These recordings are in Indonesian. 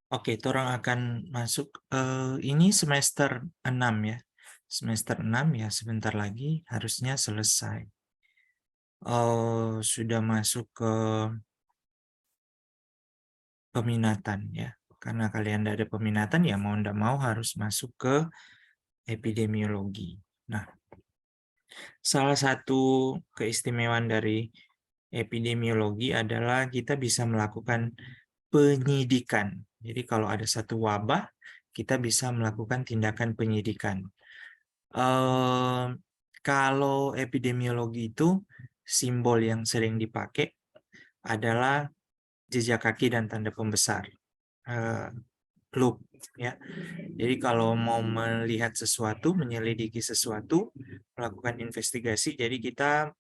Oke, orang akan masuk ini semester 6 ya. Semester 6 ya sebentar lagi harusnya selesai. Sudah masuk ke peminatan ya. Karena kalian tidak ada peminatan ya mau tidak mau harus masuk ke epidemiologi. Nah, salah satu keistimewaan dari epidemiologi adalah kita bisa melakukan penyidikan. Jadi kalau ada satu wabah, kita bisa melakukan tindakan penyidikan. Eh, Kalau epidemiologi itu simbol yang sering dipakai adalah jejak kaki dan tanda pembesar, eh, loop ya. Jadi kalau mau melihat sesuatu, menyelidiki sesuatu, melakukan investigasi, jadi kita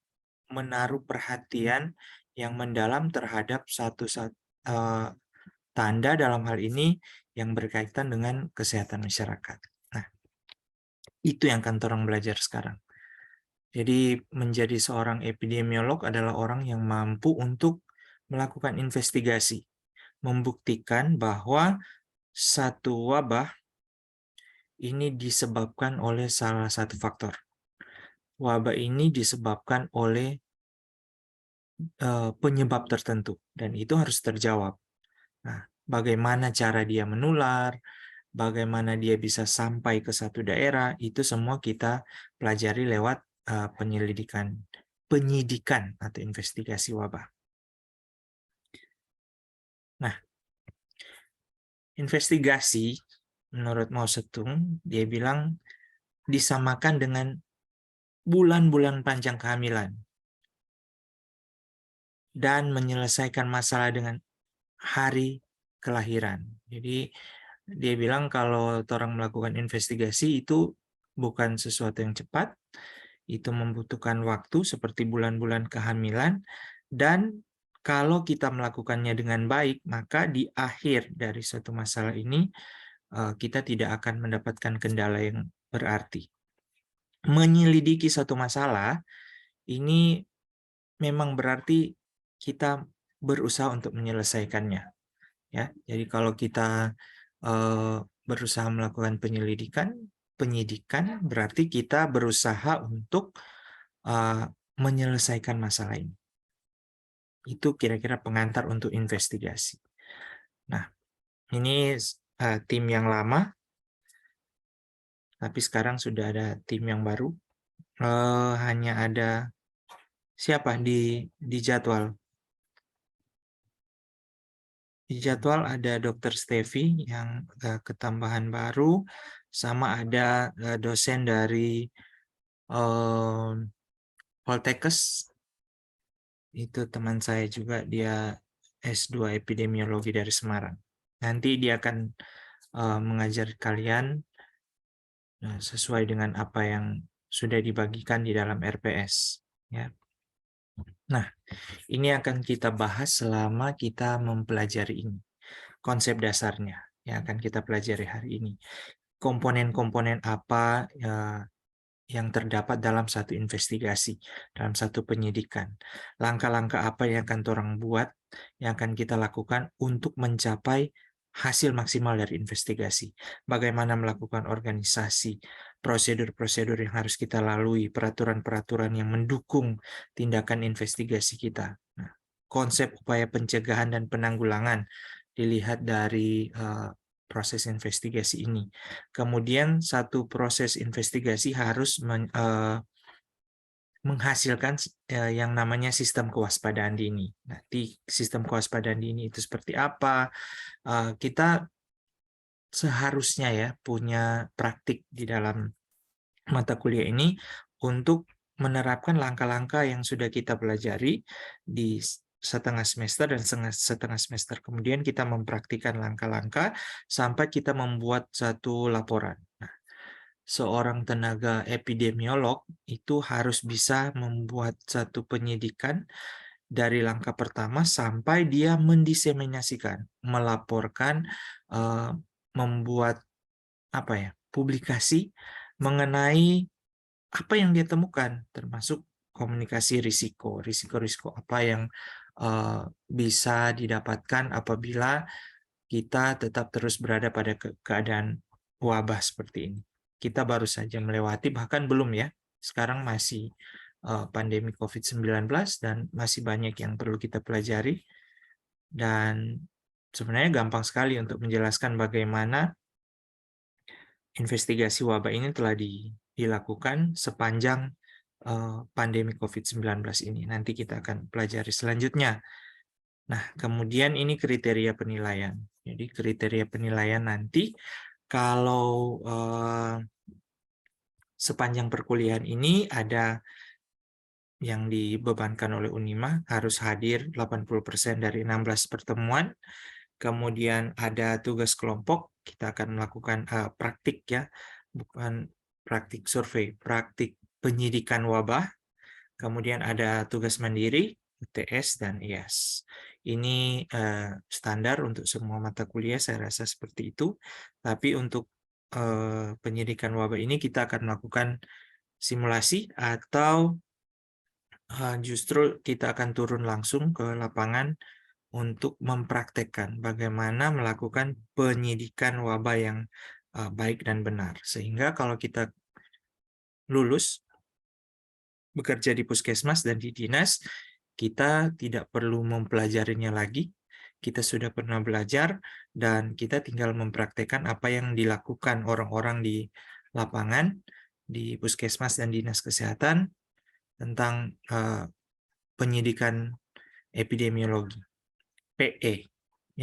menaruh perhatian yang mendalam terhadap eh, tanda dalam hal ini yang berkaitan dengan kesehatan masyarakat. Nah, itu yang akan orang belajar sekarang. Jadi menjadi seorang epidemiolog adalah orang yang mampu untuk melakukan investigasi, membuktikan bahwa satu wabah ini disebabkan oleh salah satu faktor. Wabah ini disebabkan oleh penyebab tertentu dan itu harus terjawab. Nah, bagaimana cara dia menular, bagaimana dia bisa sampai ke satu daerah, itu semua kita pelajari lewat penyidikan atau investigasi wabah. Nah, investigasi menurut Mao Zedong, dia bilang disamakan dengan bulan-bulan panjang kehamilan dan menyelesaikan masalah dengan hari kelahiran. Jadi dia bilang kalau orang melakukan investigasi itu bukan sesuatu yang cepat, itu membutuhkan waktu seperti bulan-bulan kehamilan, dan kalau kita melakukannya dengan baik, maka di akhir dari suatu masalah ini kita tidak akan mendapatkan kendala yang berarti. Menyelidiki satu masalah ini memang berarti kita berusaha untuk menyelesaikannya. Ya, jadi kalau kita berusaha melakukan penyidikan berarti kita berusaha untuk menyelesaikan masalah ini. Itu kira-kira pengantar untuk investigasi. Nah, ini tim yang lama, tapi sekarang sudah ada tim yang baru. Hanya ada siapa di jadwal? Di jadwal ada Dr. Stevi yang ketambahan baru, sama ada dosen dari Poltekkes. Itu teman saya juga, dia S2 epidemiologi dari Semarang. Nanti dia akan mengajar kalian sesuai dengan apa yang sudah dibagikan di dalam RPS. Ya. Nah, ini akan kita bahas selama kita mempelajari ini. Konsep dasarnya yang akan kita pelajari hari ini. Komponen-komponen apa yang terdapat dalam satu investigasi, dalam satu penyidikan. Langkah-langkah apa yang akan orang buat, yang akan kita lakukan untuk mencapai hasil maksimal dari investigasi. Bagaimana melakukan organisasi, prosedur-prosedur yang harus kita lalui, peraturan-peraturan yang mendukung tindakan investigasi kita. Nah, konsep upaya pencegahan dan penanggulangan dilihat dari proses investigasi ini. Kemudian satu proses investigasi harus menghasilkan yang namanya sistem kewaspadaan dini. Nanti sistem kewaspadaan dini itu seperti apa? Kita seharusnya ya punya praktik di dalam mata kuliah ini untuk menerapkan langkah-langkah yang sudah kita pelajari di setengah semester dan setengah semester. Kemudian kita mempraktikkan langkah-langkah sampai kita membuat satu laporan. Nah, seorang tenaga epidemiolog itu harus bisa membuat satu penyidikan dari langkah pertama sampai dia mendiseminasikan, melaporkan, membuat apa ya, publikasi mengenai apa yang dia temukan, termasuk komunikasi risiko, risiko-risiko apa yang bisa didapatkan apabila kita tetap terus berada pada keadaan wabah seperti ini. Kita baru saja melewati, bahkan belum ya, sekarang masih pandemi COVID-19 dan masih banyak yang perlu kita pelajari. Dan sebenarnya gampang sekali untuk menjelaskan bagaimana investigasi wabah ini telah dilakukan sepanjang pandemi COVID-19 ini. Nanti kita akan pelajari selanjutnya. Nah, kemudian ini kriteria penilaian. Jadi kriteria penilaian nanti kalau sepanjang perkuliahan ini ada yang dibebankan oleh Unima harus hadir 80% dari 16 pertemuan. Kemudian ada tugas kelompok, kita akan melakukan praktik ya, bukan praktik survei, praktik penyidikan wabah. Kemudian ada tugas mandiri, UTS, dan IAS. Ini standar untuk semua mata kuliah, saya rasa seperti itu. Tapi untuk penyidikan wabah ini kita akan melakukan simulasi atau justru kita akan turun langsung ke lapangan untuk mempraktekkan bagaimana melakukan penyidikan wabah yang baik dan benar. Sehingga kalau kita lulus bekerja di puskesmas dan di dinas, kita tidak perlu mempelajarinya lagi. Kita sudah pernah belajar dan kita tinggal mempraktekkan apa yang dilakukan orang-orang di lapangan, di puskesmas dan dinas kesehatan tentang penyidikan epidemiologi, PE,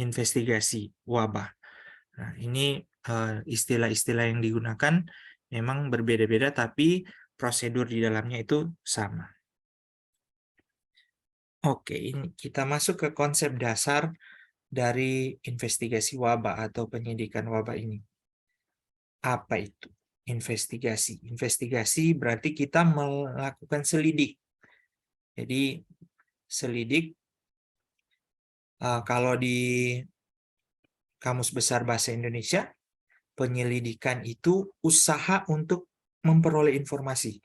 investigasi wabah. Nah, ini istilah-istilah yang digunakan memang berbeda-beda, tapi prosedur di dalamnya itu sama. Oke, ini kita masuk ke konsep dasar dari investigasi wabah atau penyidikan wabah ini. Apa itu investigasi? Investigasi berarti kita melakukan selidik. Jadi selidik kalau di Kamus Besar Bahasa Indonesia, penyelidikan itu usaha untuk memperoleh informasi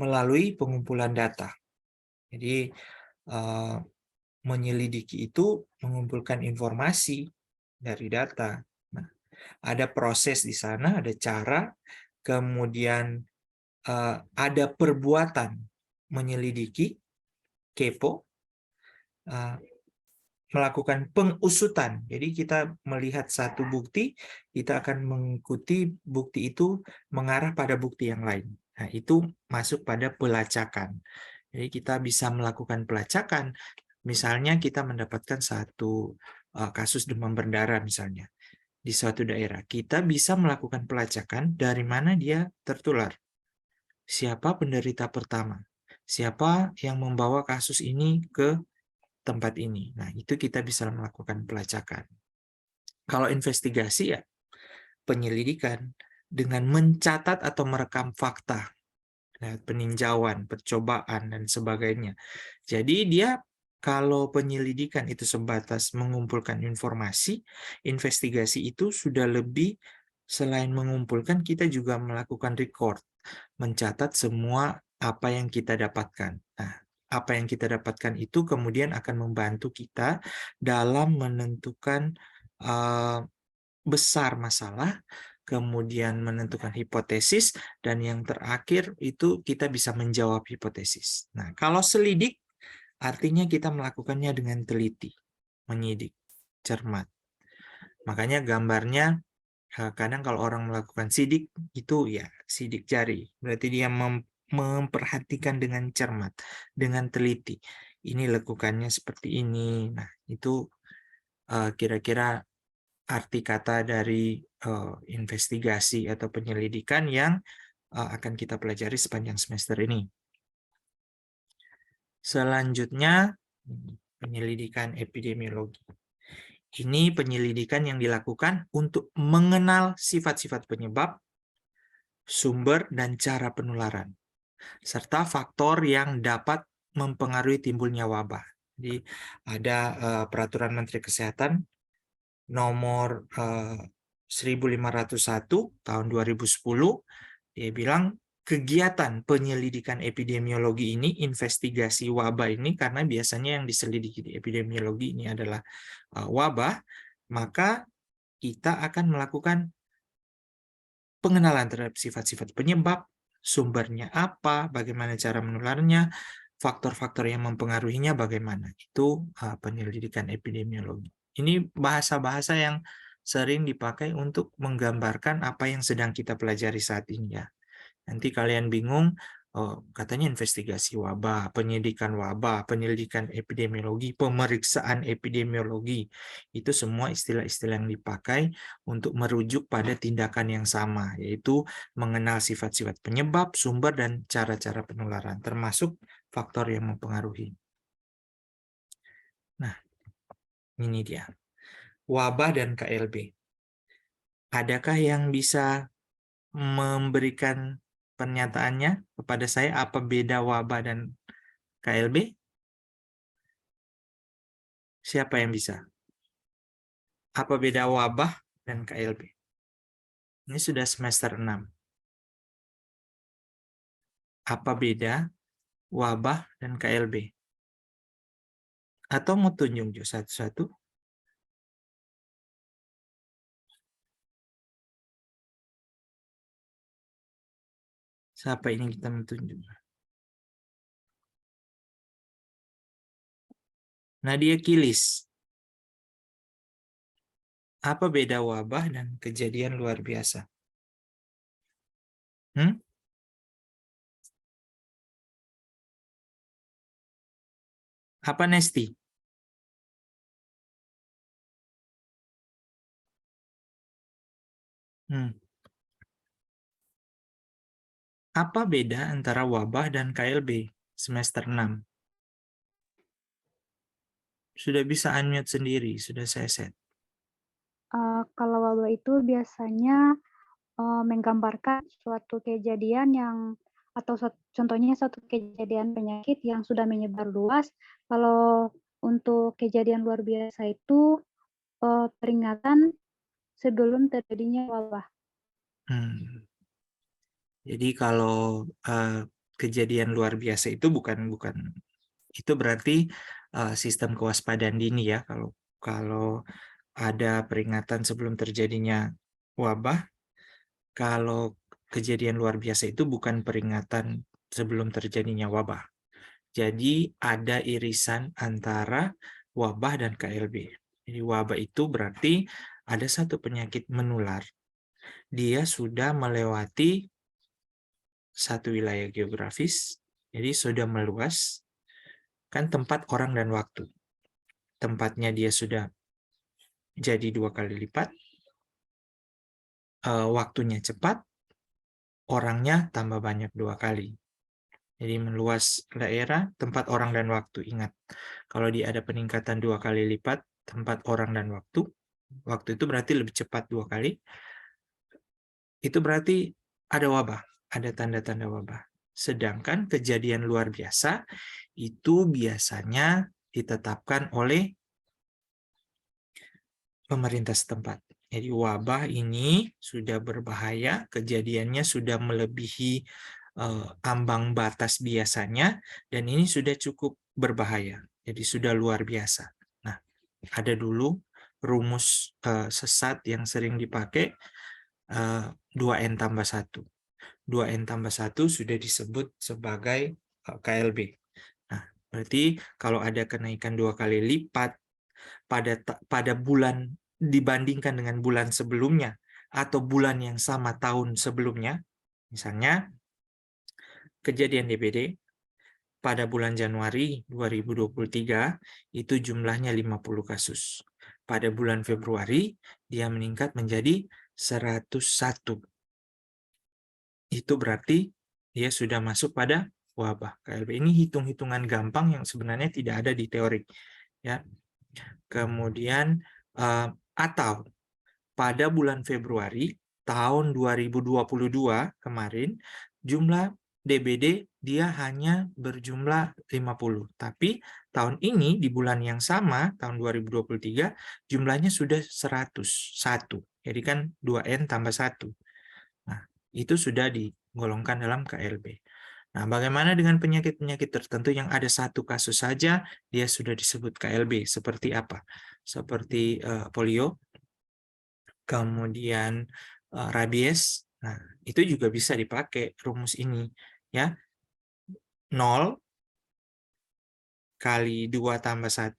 melalui pengumpulan data. Jadi menyelidiki itu mengumpulkan informasi dari data. Nah, ada proses di sana, ada cara, kemudian ada perbuatan menyelidiki, kepo, melakukan pengusutan. Jadi kita melihat satu bukti, kita akan mengikuti bukti itu mengarah pada bukti yang lain. Nah, itu masuk pada pelacakan. Jadi kita bisa melakukan pelacakan. Misalnya kita mendapatkan satu kasus demam berdarah misalnya di suatu daerah. Kita bisa melakukan pelacakan dari mana dia tertular. Siapa penderita pertama? Siapa yang membawa kasus ini ke tempat ini? Nah, itu kita bisa melakukan pelacakan. Kalau investigasi ya penyelidikan dengan mencatat atau merekam fakta, peninjauan, percobaan, dan sebagainya. Jadi dia kalau penyelidikan itu sebatas mengumpulkan informasi, investigasi itu sudah lebih selain mengumpulkan, kita juga melakukan record, mencatat semua apa yang kita dapatkan. Nah, apa yang kita dapatkan itu kemudian akan membantu kita dalam menentukan besar masalah, kemudian menentukan hipotesis, dan yang terakhir itu kita bisa menjawab hipotesis. Nah, kalau selidik, artinya kita melakukannya dengan teliti, menyidik, cermat. Makanya gambarnya, kadang kalau orang melakukan sidik, itu ya sidik jari. Berarti dia memperhatikan dengan cermat, dengan teliti. Ini lekukannya seperti ini. Nah, itu kira-kira arti kata dari investigasi atau penyelidikan yang akan kita pelajari sepanjang semester ini. Selanjutnya, penyelidikan epidemiologi. Ini penyelidikan yang dilakukan untuk mengenal sifat-sifat penyebab, sumber, dan cara penularan, serta faktor yang dapat mempengaruhi timbulnya wabah. Jadi ada Peraturan Menteri Kesehatan nomor 1501 tahun 2010, dia bilang kegiatan penyelidikan epidemiologi ini, investigasi wabah ini, karena biasanya yang diselidiki di epidemiologi ini adalah wabah, maka kita akan melakukan pengenalan terhadap sifat-sifat penyebab, sumbernya apa, bagaimana cara menularnya, faktor-faktor yang mempengaruhinya bagaimana. Itu penyelidikan epidemiologi. Ini bahasa-bahasa yang sering dipakai untuk menggambarkan apa yang sedang kita pelajari saat ini ya. Nanti kalian bingung, oh, katanya investigasi wabah, penyelidikan epidemiologi, pemeriksaan epidemiologi. Itu semua istilah-istilah yang dipakai untuk merujuk pada tindakan yang sama, yaitu mengenal sifat-sifat penyebab, sumber, dan cara-cara penularan, termasuk faktor yang mempengaruhi. Nah, ini dia. Wabah dan KLB. Adakah yang bisa memberikan pernyataannya kepada saya apa beda wabah dan KLB? Siapa yang bisa? Apa beda wabah dan KLB? Ini sudah semester 6. Apa beda wabah dan KLB? Atau mau tunjuk satu-satu? Siapa ini kita menunjuk? Nadia Kilis. Apa beda wabah dan kejadian luar biasa? Apa Nesti? Apa beda antara wabah dan KLB semester 6? Sudah bisa unmute sendiri, sudah saya set. Kalau wabah itu biasanya menggambarkan suatu kejadian yang atau contohnya suatu kejadian penyakit yang sudah menyebar luas. Kalau untuk kejadian luar biasa itu peringatan sebelum terjadinya wabah. Jadi kalau kejadian luar biasa itu bukan itu berarti sistem kewaspadaan dini ya. Kalau ada peringatan sebelum terjadinya wabah, kalau kejadian luar biasa itu bukan peringatan sebelum terjadinya wabah. Jadi ada irisan antara wabah dan KLB. Jadi wabah itu berarti ada satu penyakit menular. Dia sudah melewati satu wilayah geografis, jadi sudah meluas, kan tempat, orang, dan waktu. Tempatnya dia sudah jadi 2 kali lipat, waktunya cepat, orangnya tambah banyak 2 kali. Jadi meluas daerah, tempat, orang, dan waktu. Ingat, kalau dia ada peningkatan 2 kali lipat, tempat, orang, dan waktu itu berarti lebih cepat 2 kali, itu berarti ada wabah, ada tanda-tanda wabah. Sedangkan kejadian luar biasa itu biasanya ditetapkan oleh pemerintah setempat. Jadi wabah ini sudah berbahaya, kejadiannya sudah melebihi ambang batas biasanya, dan ini sudah cukup berbahaya. Jadi sudah luar biasa. Nah, ada dulu rumus sesat yang sering dipakai, 2N tambah 1. 2N tambah 1 sudah disebut sebagai KLB. Nah, berarti kalau ada kenaikan 2 kali lipat pada bulan dibandingkan dengan bulan sebelumnya atau bulan yang sama tahun sebelumnya, misalnya kejadian DBD pada bulan Januari 2023 itu jumlahnya 50 kasus. Pada bulan Februari dia meningkat menjadi 101. Itu berarti dia sudah masuk pada wabah KLB. Ini hitung-hitungan gampang yang sebenarnya tidak ada di teori. Ya. Kemudian atau pada bulan Februari tahun 2022 kemarin jumlah DBD dia hanya berjumlah 50. Tapi tahun ini di bulan yang sama tahun 2023 jumlahnya sudah 101. Jadi kan 2N tambah 1. Nah, itu sudah digolongkan dalam KLB. Nah, bagaimana dengan penyakit-penyakit tertentu yang ada satu kasus saja, dia sudah disebut KLB. Seperti apa? Seperti polio, kemudian rabies. Nah, itu juga bisa dipakai rumus ini ya. 0 kali 2 tambah 1,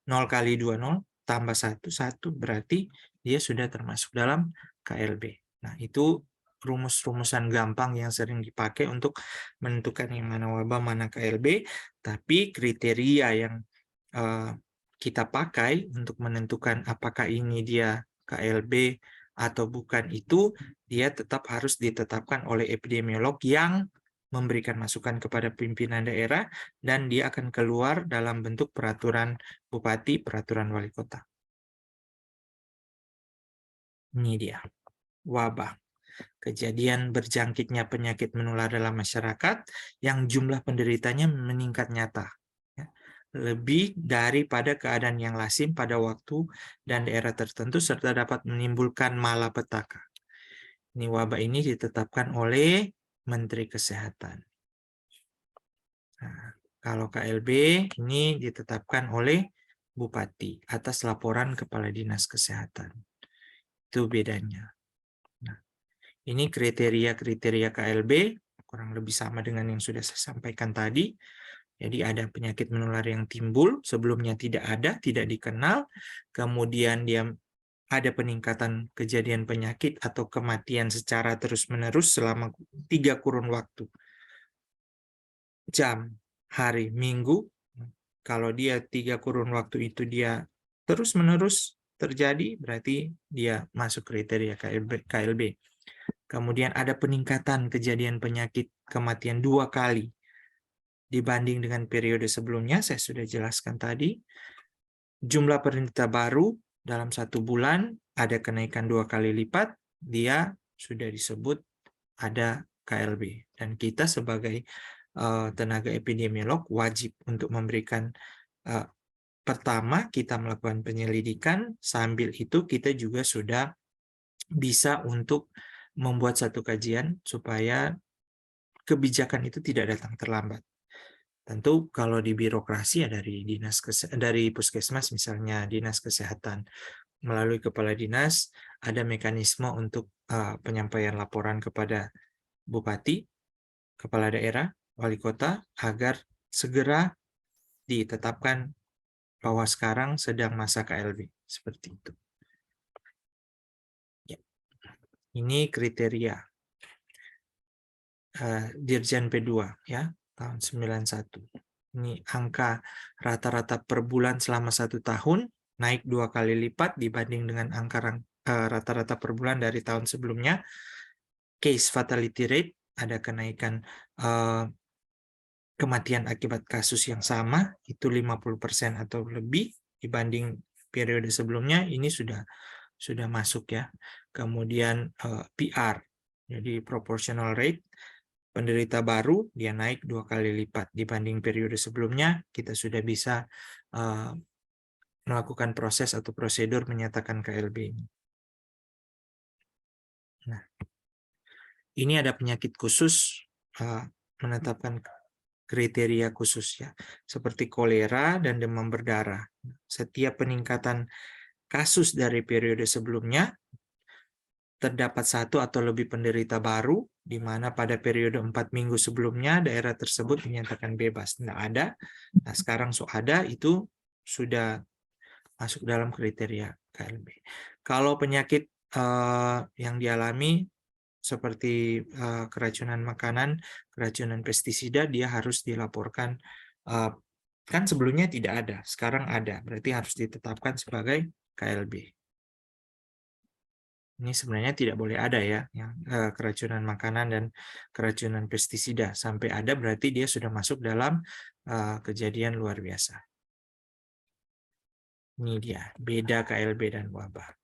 0 kali 2 0 tambah 1 1 berarti dia sudah termasuk dalam KLB. Nah, itu rumus-rumusan gampang yang sering dipakai untuk menentukan yang mana wabah, mana KLB, tapi kriteria yang kita pakai untuk menentukan apakah ini dia KLB atau bukan itu, dia tetap harus ditetapkan oleh epidemiolog yang memberikan masukan kepada pimpinan daerah, dan dia akan keluar dalam bentuk peraturan bupati, peraturan wali kota. Ini dia, wabah. Kejadian berjangkitnya penyakit menular dalam masyarakat yang jumlah penderitanya meningkat nyata. Lebih daripada keadaan yang lazim pada waktu dan daerah tertentu, serta dapat menimbulkan malapetaka. Ini wabah ini ditetapkan oleh Menteri Kesehatan. Nah, kalau KLB ini ditetapkan oleh Bupati atas laporan Kepala Dinas Kesehatan. Itu bedanya. Nah, ini kriteria-kriteria KLB, kurang lebih sama dengan yang sudah saya sampaikan tadi. Jadi ada penyakit menular yang timbul, sebelumnya tidak ada, tidak dikenal, kemudian dia ada peningkatan kejadian penyakit atau kematian secara terus-menerus selama 3 kurun waktu. Jam, hari, minggu, kalau dia 3 kurun waktu itu dia terus-menerus terjadi, berarti dia masuk kriteria KLB. Kemudian ada peningkatan kejadian penyakit kematian 2 kali dibanding dengan periode sebelumnya, saya sudah jelaskan tadi. Jumlah penderita baru dalam 1 bulan ada kenaikan 2 kali lipat, dia sudah disebut ada KLB. Dan kita sebagai tenaga epidemiolog wajib untuk memberikan, pertama kita melakukan penyelidikan, sambil itu kita juga sudah bisa untuk membuat satu kajian supaya kebijakan itu tidak datang terlambat. Tentu kalau di birokrasi ya dari puskesmas, misalnya dinas kesehatan melalui kepala dinas ada mekanisme untuk penyampaian laporan kepada bupati, kepala daerah, wali kota agar segera ditetapkan bahwa sekarang sedang masa KLB, seperti itu. Ya. Ini kriteria Dirjen P2 ya, tahun 91. Ini angka rata-rata per bulan selama 1 tahun, naik 2 kali lipat dibanding dengan angka rata-rata per bulan dari tahun sebelumnya. Case fatality rate, ada kenaikan kematian akibat kasus yang sama, itu 50% atau lebih dibanding periode sebelumnya, ini sudah masuk ya. Kemudian PR, jadi proportional rate, penderita baru dia naik 2 kali lipat dibanding periode sebelumnya, kita sudah bisa melakukan proses atau prosedur menyatakan KLB ini. Nah, ini ada penyakit khusus, menetapkan kriteria khusus ya, seperti kolera dan demam berdarah. Setiap peningkatan kasus dari periode sebelumnya, terdapat 1 atau lebih penderita baru, di mana pada periode 4 minggu sebelumnya daerah tersebut dinyatakan bebas. Tidak ada. Nah, sekarang ada, itu sudah masuk dalam kriteria KLB. Kalau penyakit yang dialami seperti keracunan makanan, keracunan pestisida, dia harus dilaporkan. Kan sebelumnya tidak ada, sekarang ada, berarti harus ditetapkan sebagai KLB. Ini sebenarnya tidak boleh ada ya, yang keracunan makanan dan keracunan pestisida. Sampai ada berarti dia sudah masuk dalam kejadian luar biasa. Ini dia, beda KLB dan wabah.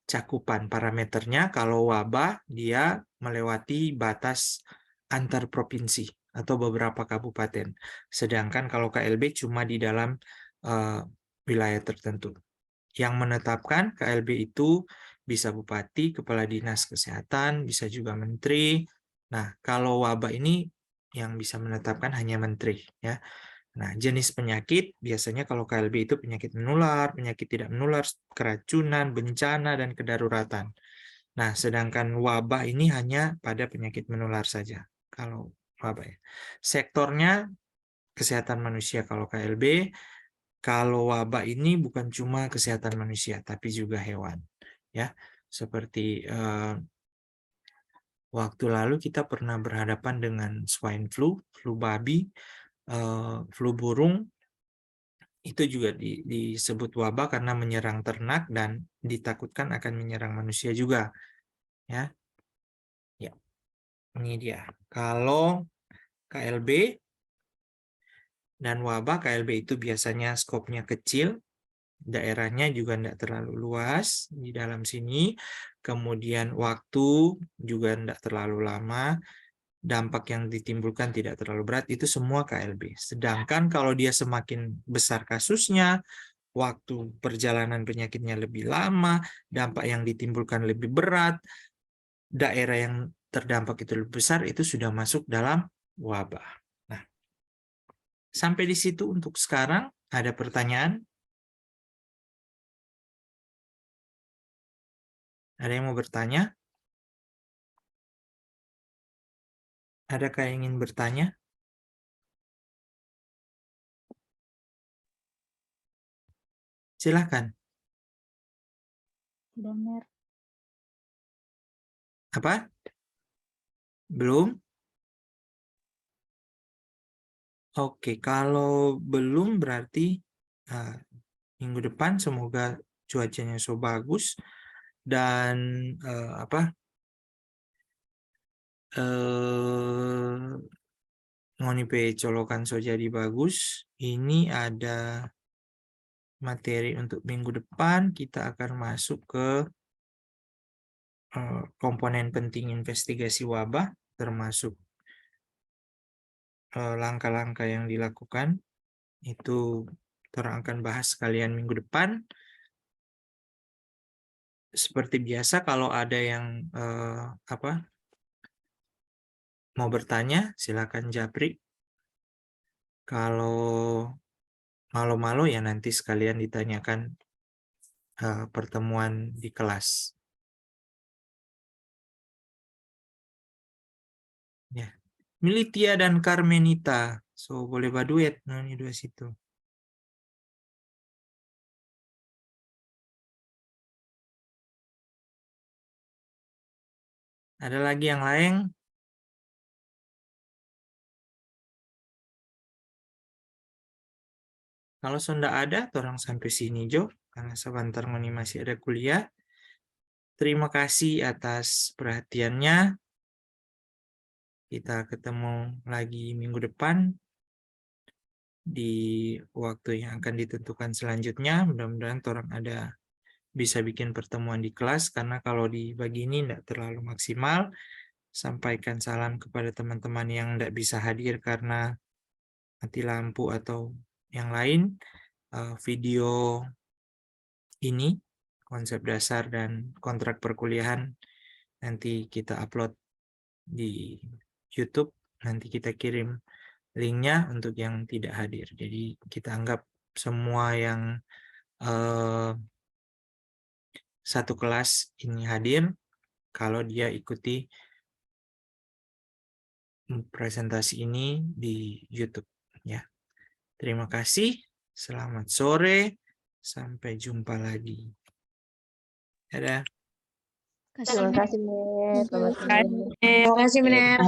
Cakupan parameternya, kalau wabah dia melewati batas antar provinsi atau beberapa kabupaten. Sedangkan kalau KLB cuma di dalam wilayah tertentu. Yang menetapkan KLB itu bisa bupati, kepala dinas kesehatan, bisa juga menteri. Nah, kalau wabah ini yang bisa menetapkan hanya menteri ya. Nah, jenis penyakit biasanya kalau KLB itu penyakit menular, penyakit tidak menular, keracunan, bencana, dan kedaruratan. Nah, sedangkan wabah ini hanya pada penyakit menular saja. Kalau wabah ya. Sektornya kesehatan manusia kalau KLB, kalau wabah ini bukan cuma kesehatan manusia, tapi juga hewan. Ya, seperti waktu lalu kita pernah berhadapan dengan swine flu, flu babi, flu burung, itu juga disebut wabah karena menyerang ternak dan ditakutkan akan menyerang manusia juga. Ya, ya, ini dia. Kalau KLB dan wabah, KLB itu biasanya skopnya kecil, daerahnya juga tidak terlalu luas di dalam sini, kemudian waktu juga tidak terlalu lama, dampak yang ditimbulkan tidak terlalu berat, itu semua KLB. Sedangkan kalau dia semakin besar kasusnya, waktu perjalanan penyakitnya lebih lama, dampak yang ditimbulkan lebih berat, daerah yang terdampak itu lebih besar, itu sudah masuk dalam wabah. Nah, sampai di situ untuk sekarang. Ada pertanyaan? Ada yang mau bertanya? Adakah yang ingin bertanya? Silahkan. Dengar. Apa? Belum? Oke, kalau belum berarti minggu depan semoga cuacanya so bagus dan ngoni pe colokan so jadi bagus. Ini ada materi untuk minggu depan. Kita akan masuk ke komponen penting investigasi wabah, termasuk langkah-langkah yang dilakukan. Itu orang akan bahas sekalian minggu depan. Seperti biasa, kalau ada yang mau bertanya, silakan japri. Kalau malu-malu ya nanti sekalian ditanyakan pertemuan di kelas. Ya, Militia dan Carmenita, so boleh baduet ini dua situ. Ada lagi yang lain? Kalau sudah ada, orang sampai sini Jo, karena sebentar ini masih ada kuliah. Terima kasih atas perhatiannya. Kita ketemu lagi minggu depan di waktu yang akan ditentukan selanjutnya. Mudah-mudahan orang ada bisa bikin pertemuan di kelas, karena kalau dibagi ini tidak terlalu maksimal. Sampaikan salam kepada teman-teman yang tidak bisa hadir karena mati lampu atau yang lain. Video ini, konsep dasar dan kontrak perkuliahan, nanti kita upload di YouTube. Nanti kita kirim linknya untuk yang tidak hadir. Jadi kita anggap semua yang satu kelas ini hadir kalau dia ikuti presentasi ini di YouTube. Ya, terima kasih. Selamat sore. Sampai jumpa lagi. Dadah. Terima kasih, Mir. Selamat Terima kasih, Benar.